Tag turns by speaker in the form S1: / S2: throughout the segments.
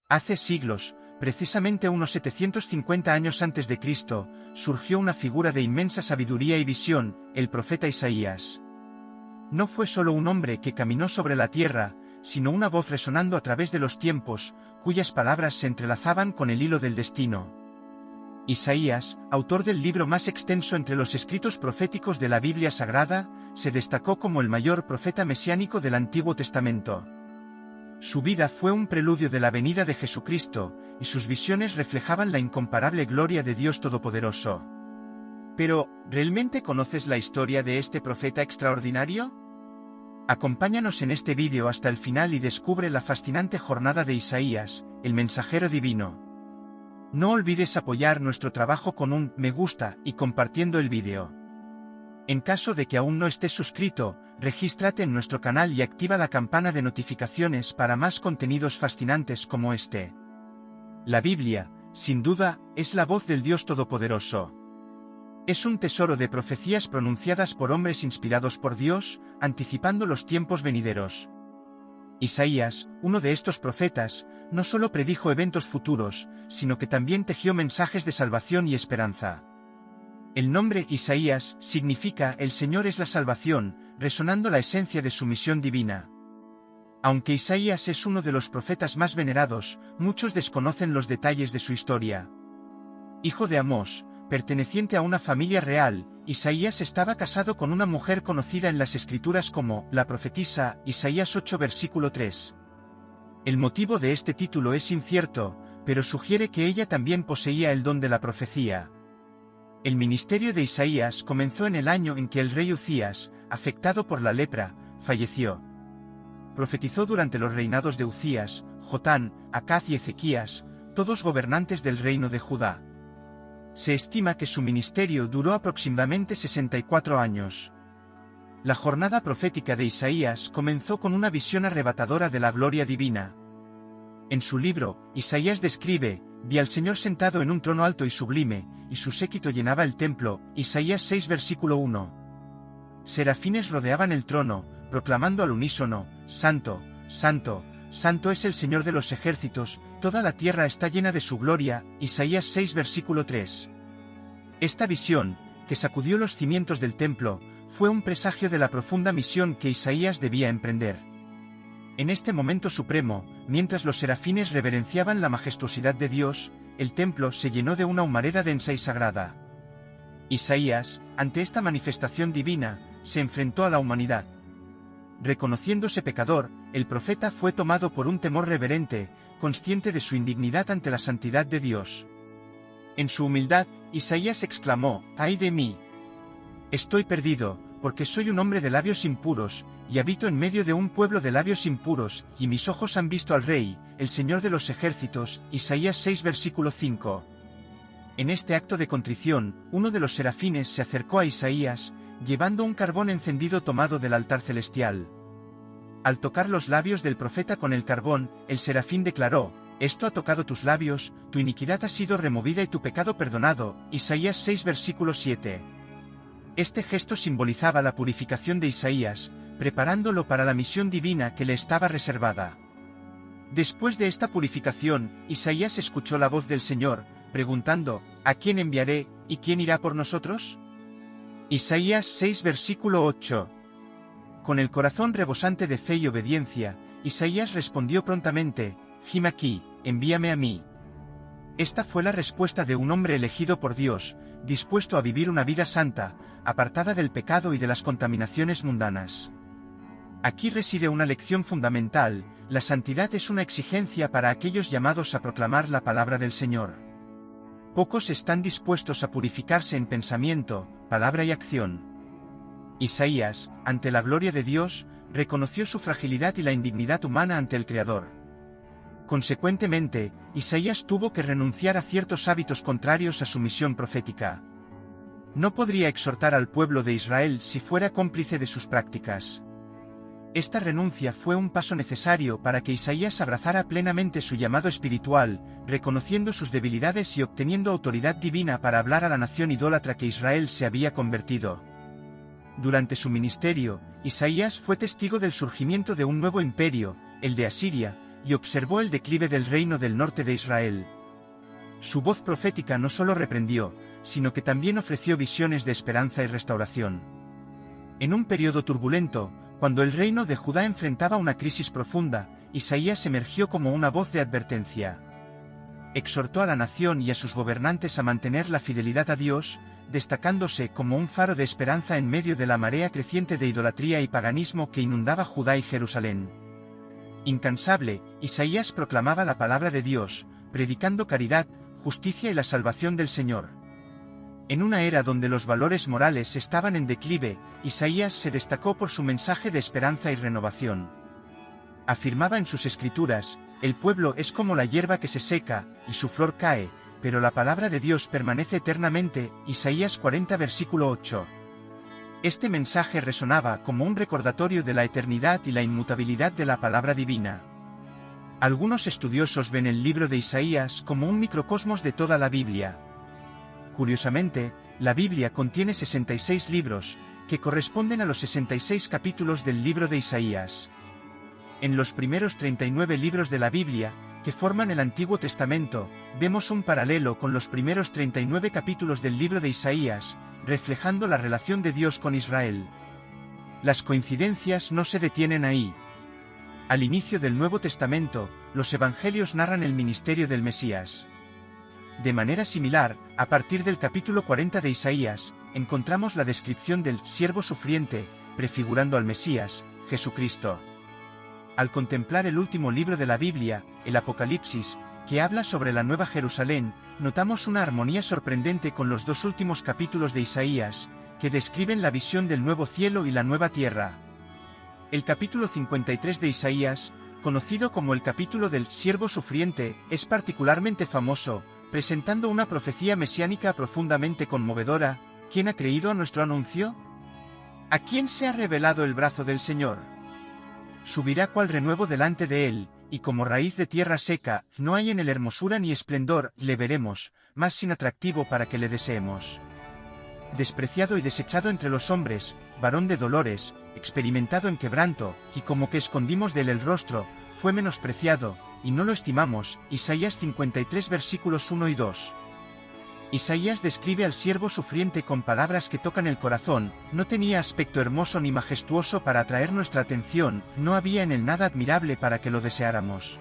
S1: Hace siglos, precisamente unos 750 años antes de Cristo, surgió una figura de inmensa sabiduría y visión, el profeta Isaías. No fue solo un hombre que caminó sobre la tierra, sino una voz resonando a través de los tiempos, cuyas palabras se entrelazaban con el hilo del destino. Isaías, autor del libro más extenso entre los escritos proféticos de la Biblia Sagrada, se destacó como el mayor profeta mesiánico del Antiguo Testamento. Su vida fue un preludio de la venida de Jesucristo, y sus visiones reflejaban la incomparable gloria de Dios Todopoderoso. Pero, ¿realmente conoces la historia de este profeta extraordinario? Acompáñanos en este vídeo hasta el final y descubre la fascinante jornada de Isaías, el mensajero divino. No olvides apoyar nuestro trabajo con un me gusta y compartiendo el vídeo. En caso de que aún no estés suscrito, regístrate en nuestro canal y activa la campana de notificaciones para más contenidos fascinantes como este. La Biblia, sin duda, es la voz del Dios Todopoderoso. Es un tesoro de profecías pronunciadas por hombres inspirados por Dios, anticipando los tiempos venideros. Isaías, uno de estos profetas, no solo predijo eventos futuros, sino que también tejió mensajes de salvación y esperanza. El nombre Isaías significa «El Señor es la salvación», resonando la esencia de su misión divina. Aunque Isaías es uno de los profetas más venerados, muchos desconocen los detalles de su historia. Hijo de Amós, perteneciente a una familia real, Isaías estaba casado con una mujer conocida en las Escrituras como la profetisa, Isaías 8 versículo 3. El motivo de este título es incierto, pero sugiere que ella también poseía el don de la profecía. El ministerio de Isaías comenzó en el año en que el rey Uzías, afectado por la lepra, falleció. Profetizó durante los reinados de Uzías, Jotán, Acaz y Ezequías, todos gobernantes del reino de Judá. Se estima que su ministerio duró aproximadamente 64 años. La jornada profética de Isaías comenzó con una visión arrebatadora de la gloria divina. En su libro, Isaías describe: «Vi al Señor sentado en un trono alto y sublime, y su séquito llenaba el templo», Isaías 6 versículo 1. Serafines rodeaban el trono, proclamando al unísono: «Santo, Santo, Santo es el Señor de los ejércitos, toda la tierra está llena de su gloria», Isaías 6 versículo 3. Esta visión, que sacudió los cimientos del templo, fue un presagio de la profunda misión que Isaías debía emprender. En este momento supremo, mientras los serafines reverenciaban la majestuosidad de Dios, el templo se llenó de una humareda densa y sagrada. Isaías, ante esta manifestación divina, se enfrentó a la humanidad. Reconociéndose pecador, el profeta fue tomado por un temor reverente, consciente de su indignidad ante la santidad de Dios. En su humildad, Isaías exclamó: «¡Ay de mí! Estoy perdido, porque soy un hombre de labios impuros, y habito en medio de un pueblo de labios impuros, y mis ojos han visto al Rey, el Señor de los ejércitos», Isaías 6 versículo 5. En este acto de contrición, uno de los serafines se acercó a Isaías, llevando un carbón encendido tomado del altar celestial. Al tocar los labios del profeta con el carbón, el serafín declaró: «Esto ha tocado tus labios, tu iniquidad ha sido removida y tu pecado perdonado», Isaías 6 versículo 7. Este gesto simbolizaba la purificación de Isaías, preparándolo para la misión divina que le estaba reservada. Después de esta purificación, Isaías escuchó la voz del Señor, preguntando: «¿A quién enviaré, y quién irá por nosotros?». Isaías 6 versículo 8. Con el corazón rebosante de fe y obediencia, Isaías respondió prontamente: «Him aquí, envíame a mí». Esta fue la respuesta de un hombre elegido por Dios, dispuesto a vivir una vida santa, apartada del pecado y de las contaminaciones mundanas. Aquí reside una lección fundamental: la santidad es una exigencia para aquellos llamados a proclamar la palabra del Señor. Pocos están dispuestos a purificarse en pensamiento, palabra y acción. Isaías, ante la gloria de Dios, reconoció su fragilidad y la indignidad humana ante el Creador. Consecuentemente, Isaías tuvo que renunciar a ciertos hábitos contrarios a su misión profética. No podría exhortar al pueblo de Israel si fuera cómplice de sus prácticas. Esta renuncia fue un paso necesario para que Isaías abrazara plenamente su llamado espiritual, reconociendo sus debilidades y obteniendo autoridad divina para hablar a la nación idólatra que Israel se había convertido. Durante su ministerio, Isaías fue testigo del surgimiento de un nuevo imperio, el de Asiria, y observó el declive del reino del norte de Israel. Su voz profética no solo reprendió, sino que también ofreció visiones de esperanza y restauración. En un periodo turbulento, cuando el reino de Judá enfrentaba una crisis profunda, Isaías emergió como una voz de advertencia. Exhortó a la nación y a sus gobernantes a mantener la fidelidad a Dios, destacándose como un faro de esperanza en medio de la marea creciente de idolatría y paganismo que inundaba Judá y Jerusalén. Incansable, Isaías proclamaba la palabra de Dios, predicando caridad, justicia y la salvación del Señor. En una era donde los valores morales estaban en declive, Isaías se destacó por su mensaje de esperanza y renovación. Afirmaba en sus escrituras: el pueblo es como la hierba que se seca, y su flor cae, pero la palabra de Dios permanece eternamente. Isaías 40 versículo 8. Este mensaje resonaba como un recordatorio de la eternidad y la inmutabilidad de la palabra divina. Algunos estudiosos ven el libro de Isaías como un microcosmos de toda la Biblia. Curiosamente, la Biblia contiene 66 libros, que corresponden a los 66 capítulos del libro de Isaías. En los primeros 39 libros de la Biblia, que forman el Antiguo Testamento, vemos un paralelo con los primeros 39 capítulos del libro de Isaías, reflejando la relación de Dios con Israel. Las coincidencias no se detienen ahí. Al inicio del Nuevo Testamento, los evangelios narran el ministerio del Mesías. De manera similar, a partir del capítulo 40 de Isaías, encontramos la descripción del siervo sufriente, prefigurando al Mesías, Jesucristo. Al contemplar el último libro de la Biblia, el Apocalipsis, que habla sobre la Nueva Jerusalén, notamos una armonía sorprendente con los dos últimos capítulos de Isaías, que describen la visión del nuevo cielo y la nueva tierra. El capítulo 53 de Isaías, conocido como el capítulo del siervo sufriente, es particularmente famoso, presentando una profecía mesiánica profundamente conmovedora. ¿Quién ha creído a nuestro anuncio? ¿A quién se ha revelado el brazo del Señor? Subirá cual renuevo delante de él, y como raíz de tierra seca, no hay en él hermosura ni esplendor, le veremos, mas sin atractivo para que le deseemos. Despreciado y desechado entre los hombres, varón de dolores, experimentado en quebranto, y como que escondimos de él el rostro, fue menospreciado, y no lo estimamos. Isaías 53 versículos 1 y 2. Isaías describe al siervo sufriente con palabras que tocan el corazón. No tenía aspecto hermoso ni majestuoso para atraer nuestra atención, no había en él nada admirable para que lo deseáramos.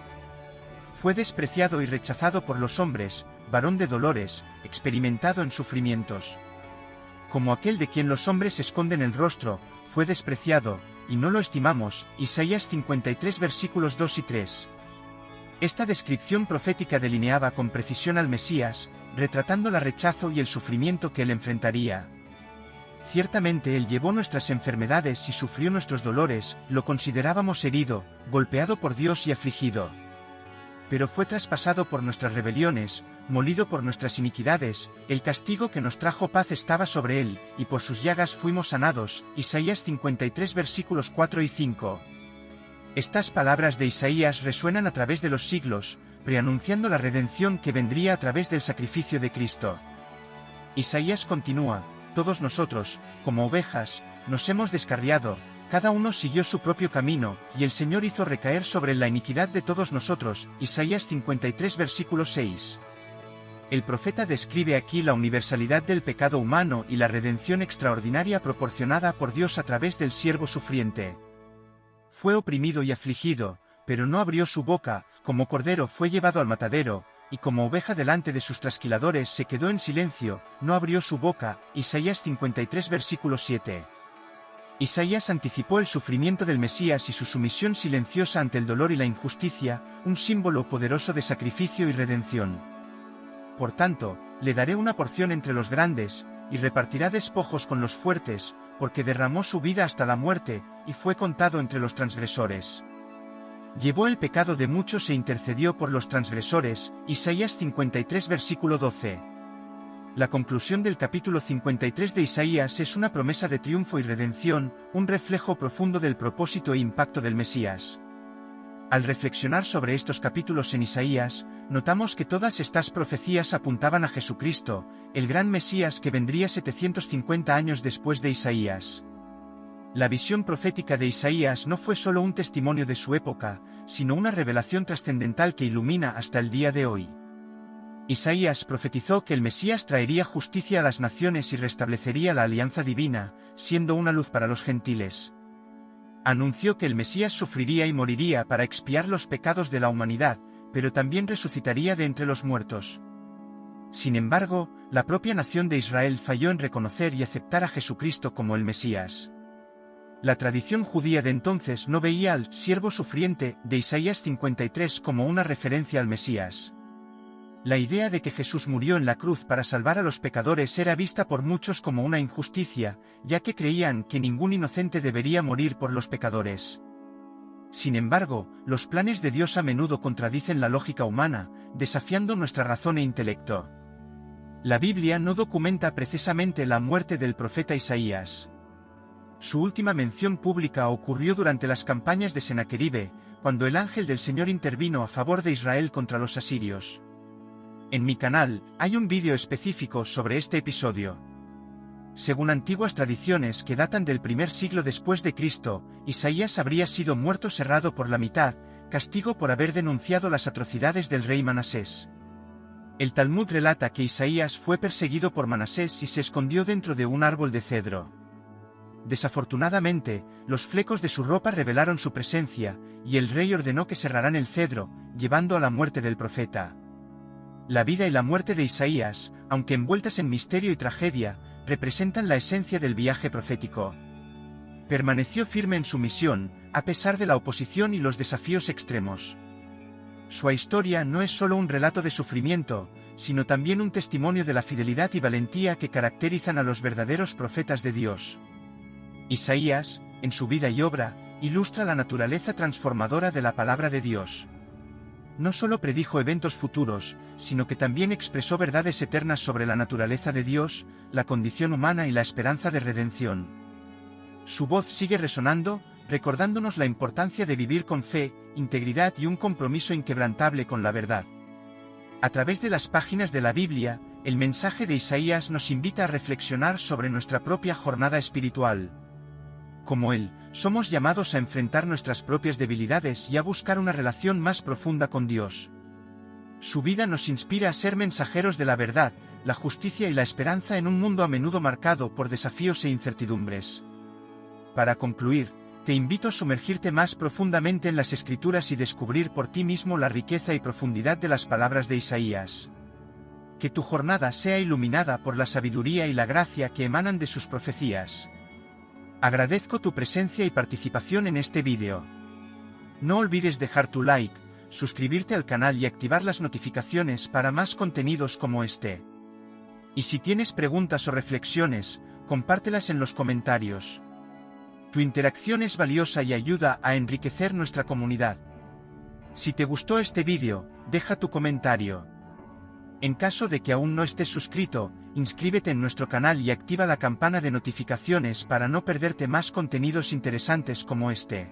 S1: Fue despreciado y rechazado por los hombres, varón de dolores, experimentado en sufrimientos. Como aquel de quien los hombres esconden el rostro, fue despreciado, y no lo estimamos. Isaías 53 versículos 2 y 3. Esta descripción profética delineaba con precisión al Mesías, retratando el rechazo y el sufrimiento que él enfrentaría. Ciertamente él llevó nuestras enfermedades y sufrió nuestros dolores, lo considerábamos herido, golpeado por Dios y afligido. Pero fue traspasado por nuestras rebeliones, molido por nuestras iniquidades, el castigo que nos trajo paz estaba sobre él, y por sus llagas fuimos sanados. Isaías 53 versículos 4 y 5. Estas palabras de Isaías resuenan a través de los siglos, preanunciando la redención que vendría a través del sacrificio de Cristo. Isaías continúa: todos nosotros, como ovejas, nos hemos descarriado, cada uno siguió su propio camino, y el Señor hizo recaer sobre él la iniquidad de todos nosotros. Isaías 53 versículo 6. El profeta describe aquí la universalidad del pecado humano y la redención extraordinaria proporcionada por Dios a través del siervo sufriente. Fue oprimido y afligido, pero no abrió su boca, como cordero fue llevado al matadero, y como oveja delante de sus trasquiladores se quedó en silencio, no abrió su boca. Isaías 53 versículo 7. Isaías anticipó el sufrimiento del Mesías y su sumisión silenciosa ante el dolor y la injusticia, un símbolo poderoso de sacrificio y redención. Por tanto, le daré una porción entre los grandes, y repartirá despojos con los fuertes, porque derramó su vida hasta la muerte, y fue contado entre los transgresores. Llevó el pecado de muchos e intercedió por los transgresores. Isaías 53 versículo 12. La conclusión del capítulo 53 de Isaías es una promesa de triunfo y redención, un reflejo profundo del propósito e impacto del Mesías. Al reflexionar sobre estos capítulos en Isaías, notamos que todas estas profecías apuntaban a Jesucristo, el gran Mesías que vendría 750 años después de Isaías. La visión profética de Isaías no fue solo un testimonio de su época, sino una revelación trascendental que ilumina hasta el día de hoy. Isaías profetizó que el Mesías traería justicia a las naciones y restablecería la alianza divina, siendo una luz para los gentiles. Anunció que el Mesías sufriría y moriría para expiar los pecados de la humanidad, pero también resucitaría de entre los muertos. Sin embargo, la propia nación de Israel falló en reconocer y aceptar a Jesucristo como el Mesías. La tradición judía de entonces no veía al siervo sufriente de Isaías 53 como una referencia al Mesías. La idea de que Jesús murió en la cruz para salvar a los pecadores era vista por muchos como una injusticia, ya que creían que ningún inocente debería morir por los pecadores. Sin embargo, los planes de Dios a menudo contradicen la lógica humana, desafiando nuestra razón e intelecto. La Biblia no documenta precisamente la muerte del profeta Isaías. Su última mención pública ocurrió durante las campañas de Sennaqueribe, cuando el ángel del Señor intervino a favor de Israel contra los asirios. En mi canal, hay un vídeo específico sobre este episodio. Según antiguas tradiciones que datan del primer siglo después de Cristo, Isaías habría sido muerto serrado por la mitad, castigo por haber denunciado las atrocidades del rey Manasés. El Talmud relata que Isaías fue perseguido por Manasés y se escondió dentro de un árbol de cedro. Desafortunadamente, los flecos de su ropa revelaron su presencia, y el rey ordenó que cerraran el cedro, llevando a la muerte del profeta. La vida y la muerte de Isaías, aunque envueltas en misterio y tragedia, representan la esencia del viaje profético. Permaneció firme en su misión, a pesar de la oposición y los desafíos extremos. Su historia no es solo un relato de sufrimiento, sino también un testimonio de la fidelidad y valentía que caracterizan a los verdaderos profetas de Dios. Isaías, en su vida y obra, ilustra la naturaleza transformadora de la palabra de Dios. No solo predijo eventos futuros, sino que también expresó verdades eternas sobre la naturaleza de Dios, la condición humana y la esperanza de redención. Su voz sigue resonando, recordándonos la importancia de vivir con fe, integridad y un compromiso inquebrantable con la verdad. A través de las páginas de la Biblia, el mensaje de Isaías nos invita a reflexionar sobre nuestra propia jornada espiritual. Como él, somos llamados a enfrentar nuestras propias debilidades y a buscar una relación más profunda con Dios. Su vida nos inspira a ser mensajeros de la verdad, la justicia y la esperanza en un mundo a menudo marcado por desafíos e incertidumbres. Para concluir, te invito a sumergirte más profundamente en las Escrituras y descubrir por ti mismo la riqueza y profundidad de las palabras de Isaías. Que tu jornada sea iluminada por la sabiduría y la gracia que emanan de sus profecías. Agradezco tu presencia y participación en este vídeo. No olvides dejar tu like, suscribirte al canal y activar las notificaciones para más contenidos como este. Y si tienes preguntas o reflexiones, compártelas en los comentarios. Tu interacción es valiosa y ayuda a enriquecer nuestra comunidad. Si te gustó este vídeo, deja tu comentario. En caso de que aún no estés suscrito, inscríbete en nuestro canal y activa la campana de notificaciones para no perderte más contenidos interesantes como este.